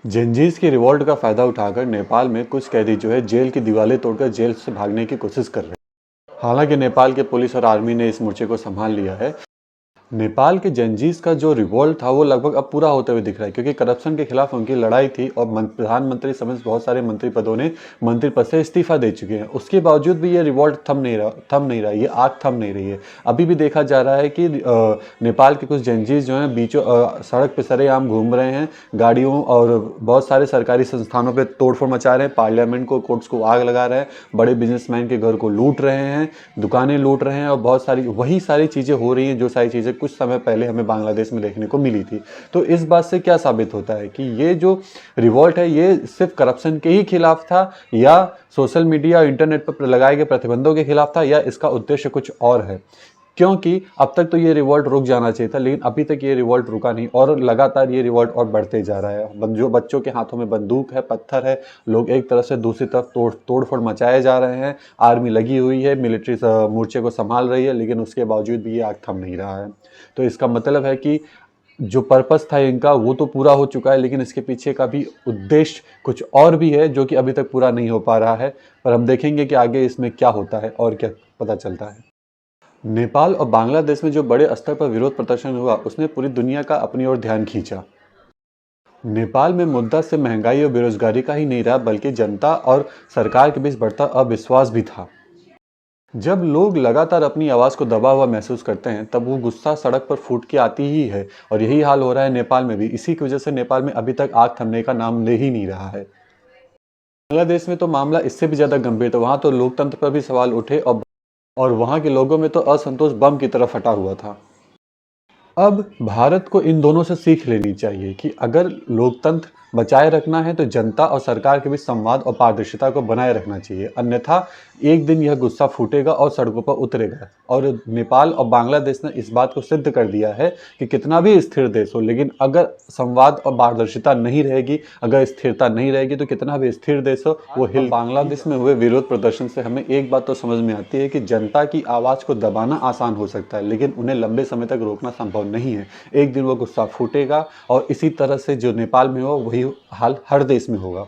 Gen Zs की revolt का फायदा उठाकर नेपाल में कुछ कैदी जो है जेल की दीवारें तोड़कर जेल से भागने की कोशिश कर रहे हैं। हालांकि नेपाल के पुलिस और आर्मी ने इस मोर्चे को संभाल लिया है। नेपाल के जेनजीज का जो रिवॉल्ट था वो लगभग अब पूरा होते हुए दिख रहा है, क्योंकि करप्शन के खिलाफ उनकी लड़ाई थी और प्रधानमंत्री समेत बहुत सारे मंत्री पदों ने मंत्री पद से इस्तीफा दे चुके हैं। उसके बावजूद भी ये रिवॉल्ट थम नहीं रहा, ये आग थम नहीं रही है। अभी भी देखा जा रहा है कि नेपाल के कुछ जेनजीज जो हैं बीचों सड़क पर सरेआम घूम रहे हैं, गाड़ियों और बहुत सारे सरकारी संस्थानों पर तोड़फोड़ मचा रहे हैं, पार्लियामेंट को, कोर्ट्स को आग लगा रहे हैं, बड़े बिजनेसमैन के घर को लूट रहे हैं, दुकानें लूट रहे हैं और बहुत सारी वही सारी चीज़ें हो रही हैं जो सारी चीज़ें कुछ समय पहले हमें बांग्लादेश में देखने को मिली थी। तो इस बात से क्या साबित होता है कि ये जो रिवॉल्ट है ये सिर्फ करप्शन के ही खिलाफ था, या सोशल मीडिया और इंटरनेट पर लगाए गए प्रतिबंधों के खिलाफ था, या इसका उद्देश्य कुछ और है। क्योंकि अब तक तो ये रिवॉल्ट रुक जाना चाहिए था, लेकिन अभी तक ये रिवॉल्ट रुका नहीं और लगातार ये रिवॉल्ट और बढ़ते जा रहा है। जो बच्चों के हाथों में बंदूक है, पत्थर है, लोग एक तरफ से दूसरी तरफ तोड़फोड़ मचाए जा रहे हैं। आर्मी लगी हुई है, मिलिट्री मोर्चे को संभाल रही है, लेकिन उसके बावजूद भी ये आग थम नहीं रहा है। तो इसका मतलब है कि जो पर्पस था इनका वो तो पूरा हो चुका है, लेकिन इसके पीछे का भी उद्देश्य कुछ और भी है जो कि अभी तक पूरा नहीं हो पा रहा है। पर हम देखेंगे कि आगे इसमें क्या होता है और क्या पता चलता है। नेपाल और बांग्लादेश में जो बड़े स्तर पर विरोध प्रदर्शन हुआ उसने पूरी दुनिया का अपनी ओर ध्यान खींचा। नेपाल में मुद्दा सिर्फ महंगाई और बेरोजगारी का ही नहीं रहा, बल्कि जनता और सरकार के बीच बढ़ता अविश्वास भी था। जब लोग लगातार अपनी आवाज़ को दबा हुआ महसूस करते हैं तब वो गुस्सा सड़क पर फूट के आती ही है, और यही हाल हो रहा है नेपाल में भी। इसी की वजह से नेपाल में अभी तक आग थमने का नाम ले ही नहीं रहा है। बांग्लादेश में तो मामला इससे भी ज़्यादा गंभीर था। वहाँ तो लोकतंत्र पर भी सवाल उठे और वहाँ के लोगों में तो असंतोष बम की तरह फटा हुआ था। अब भारत को इन दोनों से सीख लेनी चाहिए कि अगर लोकतंत्र बचाए रखना है तो जनता और सरकार के बीच संवाद और पारदर्शिता को बनाए रखना चाहिए, अन्यथा एक दिन यह गुस्सा फूटेगा और सड़कों पर उतरेगा। और नेपाल और बांग्लादेश ने इस बात को सिद्ध कर दिया है कि कितना भी स्थिर देश हो, लेकिन अगर संवाद और पारदर्शिता नहीं रहेगी, अगर स्थिरता नहीं रहेगी, तो कितना भी स्थिर देश हो वो हिल। बांग्लादेश में हुए विरोध प्रदर्शन से हमें एक बात तो समझ में आती है कि जनता की आवाज़ को दबाना आसान हो सकता है, लेकिन उन्हें लंबे समय तक रोकना संभव नहीं है। एक दिन वो गुस्सा फूटेगा और इसी तरह से जो नेपाल में हो वही हाल हर देश में होगा।